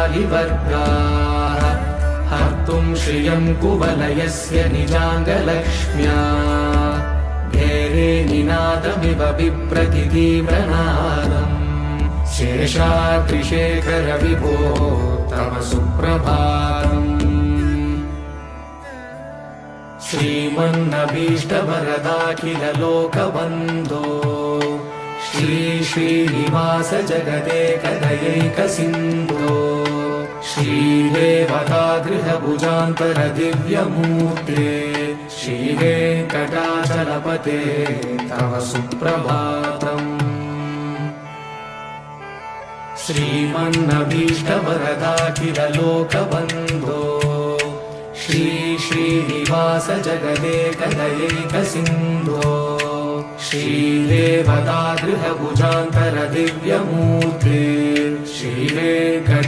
वालिवर्गाः हर्तुं श्रियं कुवलयस्य निजाङ्गलक्ष्म्या घेरे निनादमिव बिभ्रतितीव्रनादम् शेषाद्रिशेखर विभो तव सुप्रभातम् श्रीमन्नभीष्टवरदाखिल लोकबन्धो श्री श्रीनिवास जगदेकदयैकसिन्धो श्रीदेवतागृहभुजान्तर दिव्यमूर्ते श्रीवेङ्कटाचलपते तव सुप्रभातम् श्रीमन्नभीष्टवरदाखिल लोकबन्धो श्री श्रीनिवास जगदेकदयैकसिन्धो श्रीदेवतागृहभुजान्तर दिव्यमूर्ते श्रीवेङ्कट